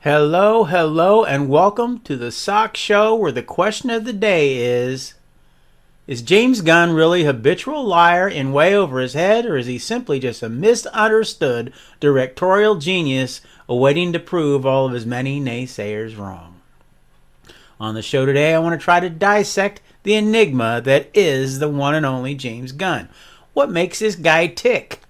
Hello, hello, and welcome to the Sock Show, where the question of the day is James Gunn really a habitual liar in way over his head, or is he simply just a misunderstood directorial genius awaiting to prove all of his many naysayers wrong? On the show today, I want to try to dissect the enigma that is the one and only James Gunn. What makes this guy tick?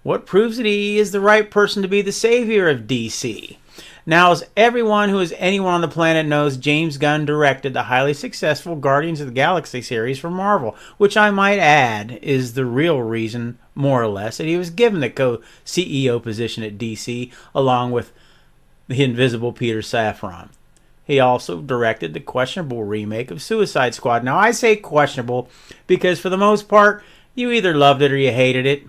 What proves that he is the right person to be the savior of DC? Now, as everyone who is anyone on the planet knows, James Gunn directed the highly successful Guardians of the Galaxy series for Marvel, which I might add is the real reason, more or less, that he was given the co-CEO position at DC, along with the invisible Peter Safran. He also directed the questionable remake of Suicide Squad. Now, I say questionable because for the most part, you either loved it or you hated it.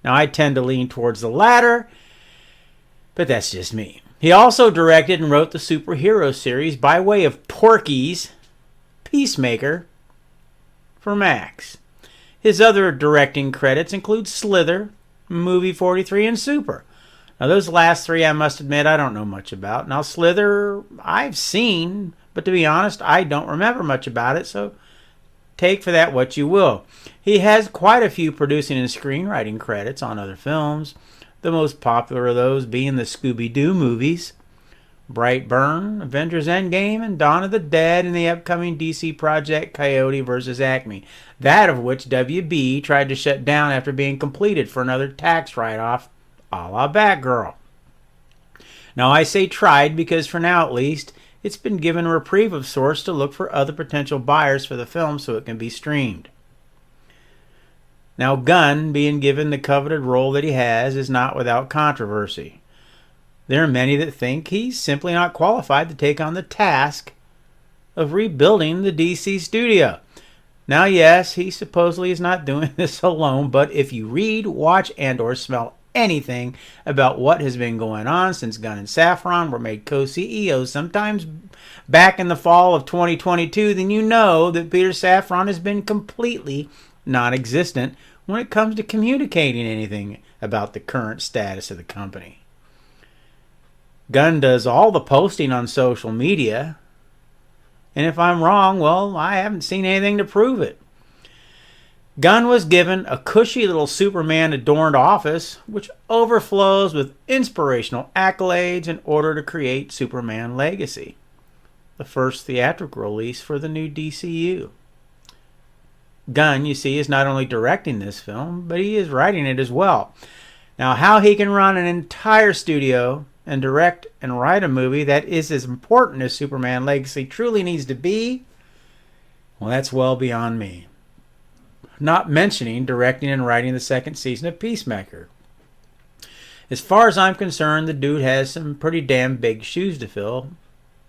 Now, I tend to lean towards the latter, but that's just me. He also directed and wrote the superhero series by way of Porky's Peacemaker for Max. His other directing credits include Slither, Movie 43, and Super. Now, those last three, I must admit, I don't know much about. Now, Slither, I've seen, but to be honest, I don't remember much about it, so take for that what you will. He has quite a few producing and screenwriting credits on other films, the most popular of those being the Scooby-Doo movies, Brightburn, Avengers Endgame, and Dawn of the Dead, and the upcoming DC project Coyote vs. Acme, that of which WB tried to shut down after being completed for another tax write-off, a la Batgirl. Now, I say tried because for now at least, it's been given a reprieve of sorts to look for other potential buyers for the film so it can be streamed. Now, Gunn, being given the coveted role that he has, is not without controversy. There are many that think he's simply not qualified to take on the task of rebuilding the DC studio. Now, yes, he supposedly is not doing this alone, but if you read, watch, and or smell anything about what has been going on since Gunn and Safran were made co-CEOs sometimes back in the fall of 2022, then you know that Peter Safran has been completely non-existent when it comes to communicating anything about the current status of the company. Gunn does all the posting on social media, and if I'm wrong, well, I haven't seen anything to prove it. Gunn was given a cushy little Superman-adorned office, which overflows with inspirational accolades in order to create Superman Legacy, the first theatrical release for the new DCU. Gunn, you see, is not only directing this film, but he is writing it as well. Now, how he can run an entire studio and direct and write a movie that is as important as Superman Legacy truly needs to be, well, that's well beyond me. Not mentioning directing and writing the second season of Peacemaker. As far as I'm concerned, the dude has some pretty damn big shoes to fill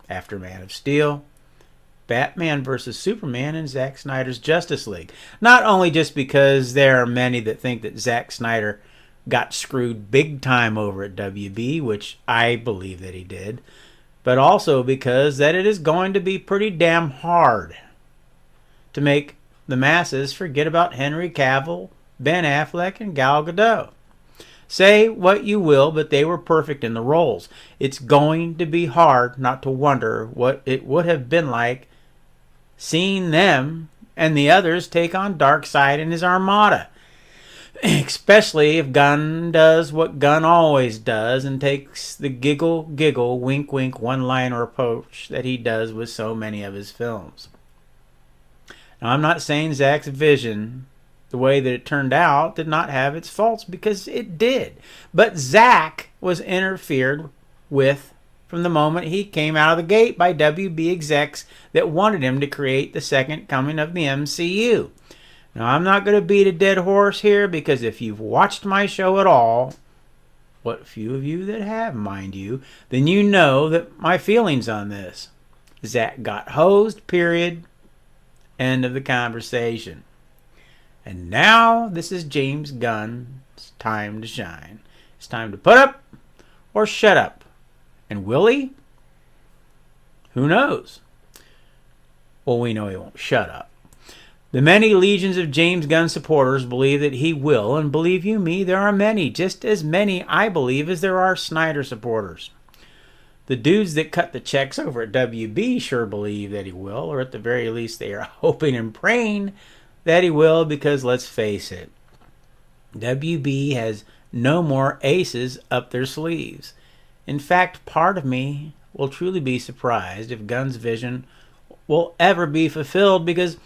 after Man of Steel, Batman vs. Superman, and Zack Snyder's Justice League. Not only just because there are many that think that Zack Snyder got screwed big time over at WB, which I believe that he did, but also because that it is going to be pretty damn hard to make the masses forget about Henry Cavill, Ben Affleck, and Gal Gadot. Say what you will, but they were perfect in the roles. It's going to be hard not to wonder what it would have been like seeing them and the others take on Darkseid and his armada. Especially if Gunn does what Gunn always does and takes the giggle, wink, wink, one-liner approach that he does with so many of his films. Now, I'm not saying Zack's vision, the way that it turned out, did not have its faults, because it did. But Zack was interfered with from the moment he came out of the gate by WB execs that wanted him to create the second coming of the MCU. Now, I'm not going to beat a dead horse here, because if you've watched my show at all, what few of you that have, mind you, then you know that my feelings on this. Zack got hosed, period. End of the conversation. And now this is James Gunn's time to shine. It's time to put up or shut up. And will he? Who knows? Well, we know he won't shut up. The many legions of James Gunn supporters believe that he will, and believe you me, there are many, just as many, I believe, as there are Snyder supporters. The dudes that cut the checks over at WB sure believe that he will, or at the very least they are hoping and praying that he will, because let's face it, WB has no more aces up their sleeves. In fact, part of me will truly be surprised if Gunn's vision will ever be fulfilled, because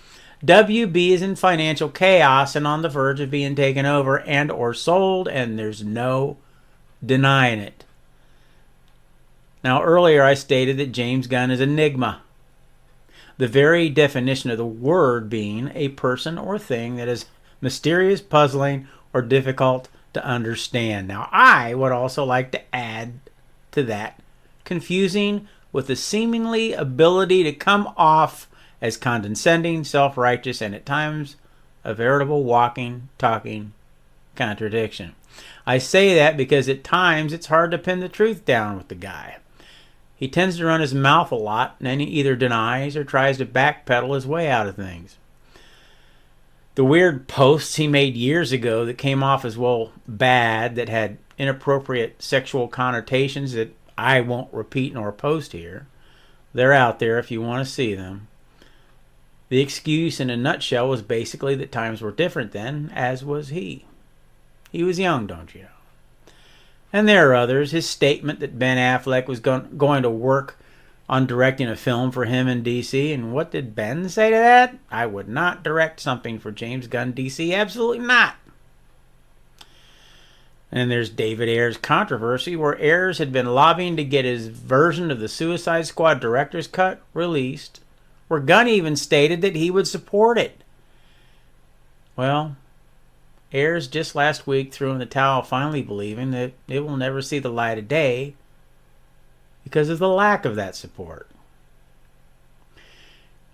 WB is in financial chaos and on the verge of being taken over and or sold, and there's no denying it. Now, earlier I stated that James Gunn is enigma, the very definition of the word being a person or thing that is mysterious, puzzling, or difficult to understand. Now, I would also like to add to that confusing, with the seemingly ability to come off as condescending, self-righteous, and at times a veritable walking, talking contradiction. I say that because at times it's hard to pin the truth down with the guy. He tends to run his mouth a lot, and then he either denies or tries to backpedal his way out of things. The weird posts he made years ago that came off as, well, bad, that had inappropriate sexual connotations that I won't repeat nor post here. They're out there if you want to see them. The excuse in a nutshell was basically that times were different then, as was he. He was young, don't you know? And there are others. His statement that Ben Affleck was going to work on directing a film for him in DC. And what did Ben say to that? I would not direct something for James Gunn DC. Absolutely not. And there's David Ayer's controversy, where Ayers had been lobbying to get his version of the Suicide Squad director's cut released, where Gunn even stated that he would support it. Well, Ayers just last week threw in the towel, finally believing that it will never see the light of day because of the lack of that support.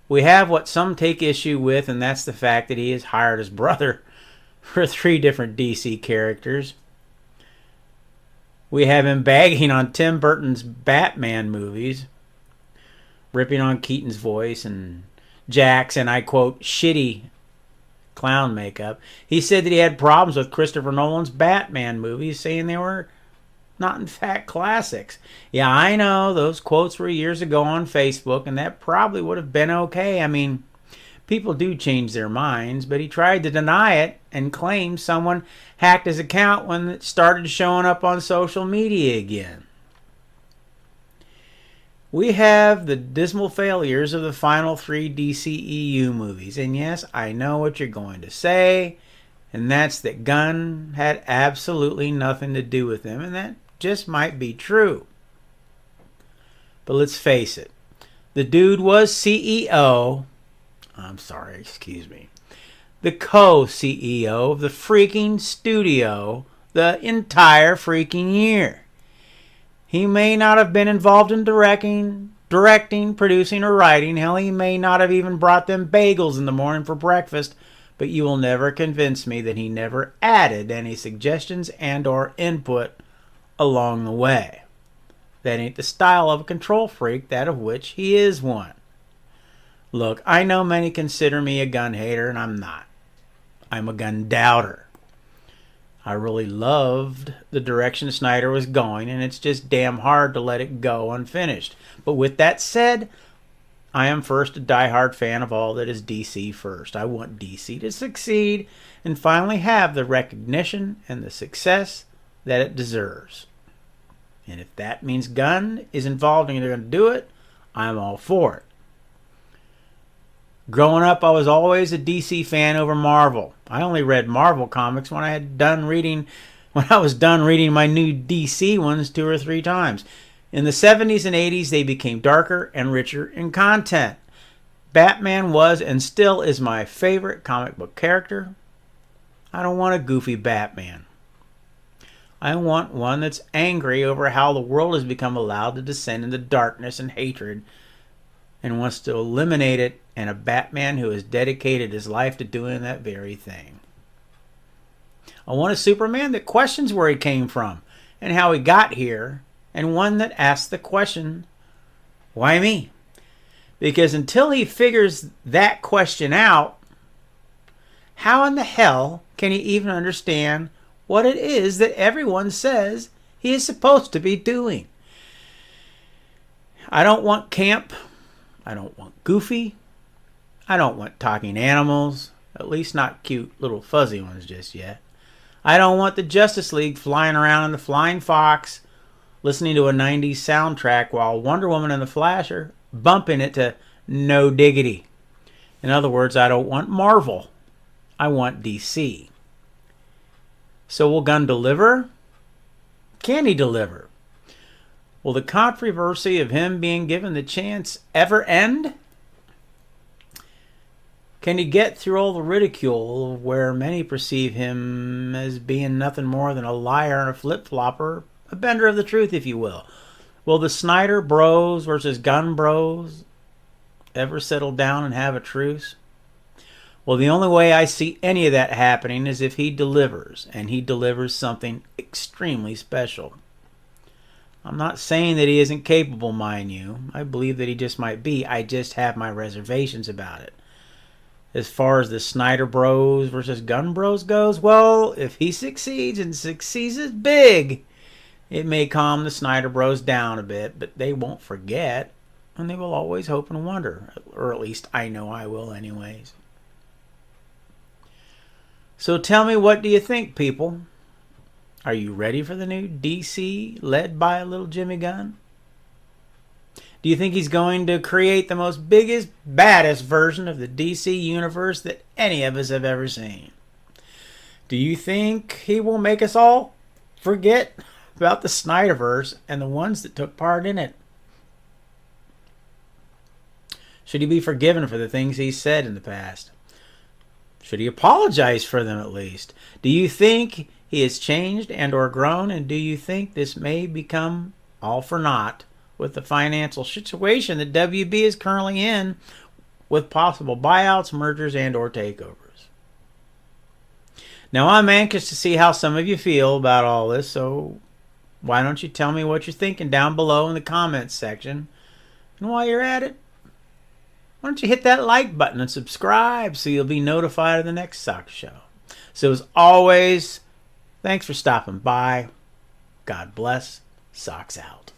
We have what some take issue with, and that's the fact that he has hired his brother for 3 different DC characters. We have him bagging on Tim Burton's Batman movies, ripping on Keaton's voice and Jack's, and I quote, shitty clown makeup. He said that he had problems with Christopher Nolan's Batman movies, saying they were not in fact classics. Yeah, I know those quotes were years ago on Facebook, and that probably would have been okay. I mean, people do change their minds, but he tried to deny it and claimed someone hacked his account when it started showing up on social media again. We have the dismal failures of the final 3 DCEU movies. And yes, I know what you're going to say, and that's that Gunn had absolutely nothing to do with them, and that just might be true. But let's face it, the dude was CEO, the co-CEO of the freaking studio the entire freaking year. He may not have been involved in directing, producing, or writing. Hell, he may not have even brought them bagels in the morning for breakfast, but you will never convince me that he never added any suggestions and or input along the way. That ain't the style of a control freak, that of which he is one. Look, I know many consider me a Gunn hater, and I'm not. I'm a Gunn doubter. I really loved the direction Snyder was going, and it's just damn hard to let it go unfinished. But with that said, I am first a diehard fan of all that is DC first. I want DC to succeed and finally have the recognition and the success that it deserves. And if that means Gunn is involved and they're going to do it, I'm all for it. Growing up, I was always a DC fan over Marvel. I only read Marvel comics when I was done reading my new DC ones 2 or 3 times. In the 70s and 80s, they became darker and richer in content. Batman was and still is my favorite comic book character. I don't want a goofy Batman. I want one that's angry over how the world has become allowed to descend into darkness and hatred and wants to eliminate it, and a Batman who has dedicated his life to doing that very thing. I want a Superman that questions where he came from and how he got here, and one that asks the question, why me? Because until he figures that question out, how in the hell can he even understand what it is that everyone says he is supposed to be doing? I don't want camp. I don't want goofy. I don't want talking animals. At least not cute little fuzzy ones just yet. I don't want the Justice League flying around in the Flying Fox, listening to a 90s soundtrack while Wonder Woman and the Flash are bumping it to No Diggity. In other words, I don't want Marvel. I want DC. So will Gunn deliver? Can he deliver? Will the controversy of him being given the chance ever end? Can he get through all the ridicule where many perceive him as being nothing more than a liar and a flip-flopper, a bender of the truth, if you will? Will the Snyder bros versus Gunn bros ever settle down and have a truce? Well, the only way I see any of that happening is if he delivers, and he delivers something extremely special. I'm not saying that he isn't capable, mind you. I believe that he just might be. I just have my reservations about it. As far as the Snyder bros versus Gunn bros goes, well, if he succeeds and succeeds big, it may calm the Snyder bros down a bit, but they won't forget, and they will always hope and wonder. Or at least I know I will anyways. So tell me, what do you think, people? Are you ready for the new DC led by a little Jimmy Gunn? Do you think he's going to create the most biggest, baddest version of the DC universe that any of us have ever seen? Do you think he will make us all forget about the Snyderverse and the ones that took part in it? Should he be forgiven for the things he said in the past? Should he apologize for them at least? Do you think he has changed and or grown? And do you think this may become all for naught with the financial situation that WB is currently in, with possible buyouts, mergers, and or takeovers? Now, I'm anxious to see how some of you feel about all this, so why don't you tell me what you're thinking down below in the comments section? And while you're at it, why don't you hit that like button and subscribe so you'll be notified of the next Sox show. So as always, thanks for stopping by. God bless. Sox out.